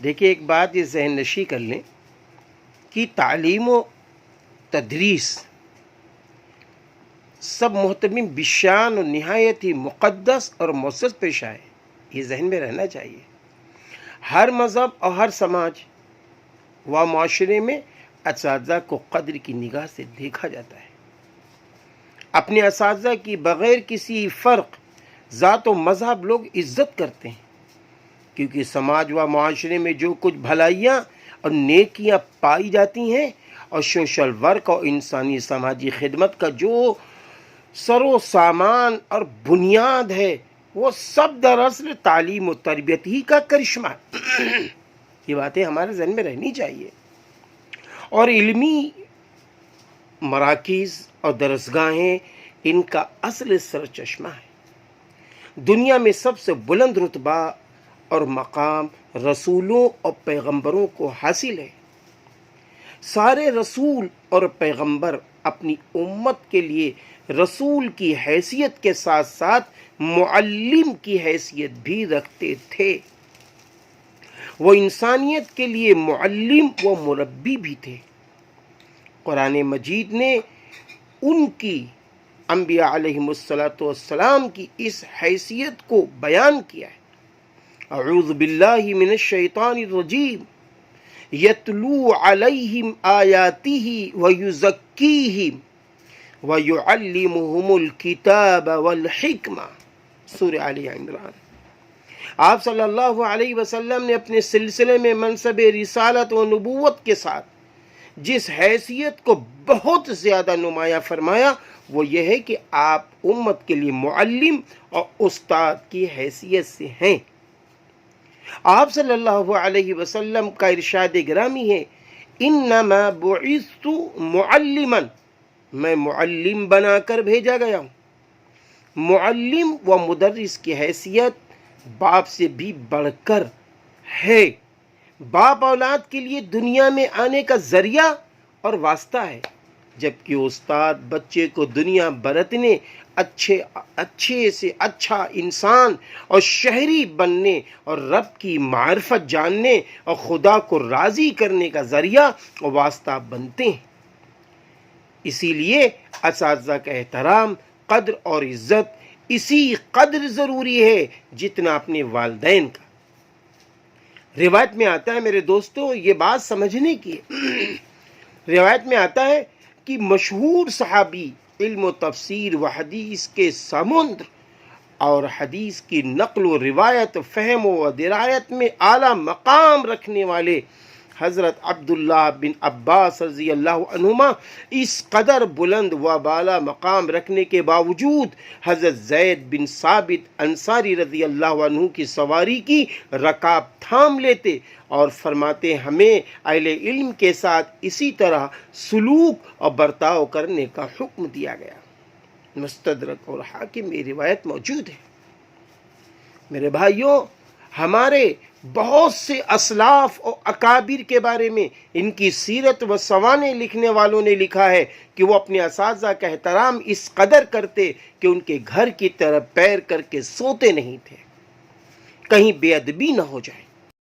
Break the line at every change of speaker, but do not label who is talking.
دیکھیے ایک بات یہ ذہن نشی کر لیں کہ تعلیم و تدریس سب محتمم بشان و نہایت ہی مقدس اور معزز پیشہ ہے، یہ ذہن میں رہنا چاہیے۔ ہر مذہب اور ہر سماج و معاشرے میں اساتذہ کو قدر کی نگاہ سے دیکھا جاتا ہے۔ اپنے اساتذہ کی بغیر کسی فرق ذات و مذہب لوگ عزت کرتے ہیں، کیونکہ سماج و معاشرے میں جو کچھ بھلائیاں اور نیکیاں پائی جاتی ہیں اور سوشل ورک اور انسانی سماجی خدمت کا جو سر و سامان اور بنیاد ہے وہ سب دراصل تعلیم و تربیت ہی کا کرشمہ ہے۔ یہ باتیں ہمارے ذہن میں رہنی چاہیے۔ اور علمی مراکز اور درسگاہیں ان کا اصل سرچشمہ ہے۔ دنیا میں سب سے بلند رتبہ اور مقام رسولوں اور پیغمبروں کو حاصل ہے۔ سارے رسول اور پیغمبر اپنی امت کے لیے رسول کی حیثیت کے ساتھ ساتھ معلم کی حیثیت بھی رکھتے تھے۔ وہ انسانیت کے لیے معلم و مربی بھی تھے۔ قرآن مجید نے ان کی انبیاء علیہم السلام کی اس حیثیت کو بیان کیا ہے۔ اعوذ باللہ من الشیطان الرجیم یتلو علیہم آیاتہ ویزکیہم وَيُعَلِّمُهُمُ الْكِتَابَ وَالْحِكْمَةَ سورہ آل عمران۔ آپ صلی اللہ علیہ وسلم نے اپنے سلسلے میں منصب رسالت و نبوت کے ساتھ جس حیثیت کو بہت زیادہ نمایاں فرمایا وہ یہ ہے کہ آپ امت کے لیے معلم اور استاد کی حیثیت سے ہیں۔ آپ صلی اللہ علیہ وسلم کا ارشاد گرامی ہے، انما بعثت معلما، میں معلم بنا کر بھیجا گیا ہوں۔ معلم و مدرس کی حیثیت باپ سے بھی بڑھ کر ہے۔ باپ اولاد کے لیے دنیا میں آنے کا ذریعہ اور واسطہ ہے، جبکہ استاد بچے کو دنیا برتنے، اچھے سے اچھا انسان اور شہری بننے اور رب کی معرفت جاننے اور خدا کو راضی کرنے کا ذریعہ اور واسطہ بنتے ہیں۔ اسی لیے اساتذہ کا احترام، قدر اور عزت اسی قدر ضروری ہے جتنا اپنے والدین کا۔ روایت میں آتا ہے میرے دوستو، یہ بات سمجھنے کی روایت میں آتا ہے کہ مشہور صحابی علم و تفسیر و حدیث کے سمندر اور حدیث کی نقل و روایت، فہم و درایت میں اعلیٰ مقام رکھنے والے حضرت عبداللہ بن عباس رضی اللہ عنہما اس قدر بلند و بالا مقام رکھنے کے باوجود حضرت زید بن ثابت انصاری رضی اللہ عنہ کی سواری کی رکاب تھام لیتے اور فرماتے ہمیں اہل علم کے ساتھ اسی طرح سلوک اور برتاؤ کرنے کا حکم دیا گیا۔ مستدرک اور حاکم میں روایت موجود ہے۔ میرے بھائیوں، ہمارے بہت سے اسلاف اور اکابر کے بارے میں ان کی سیرت و سوانح لکھنے والوں نے لکھا ہے کہ وہ اپنے اساتذہ کا احترام اس قدر کرتے کہ ان کے گھر کی طرف پیر کر کے سوتے نہیں تھے، کہیں بے ادبی نہ ہو جائے۔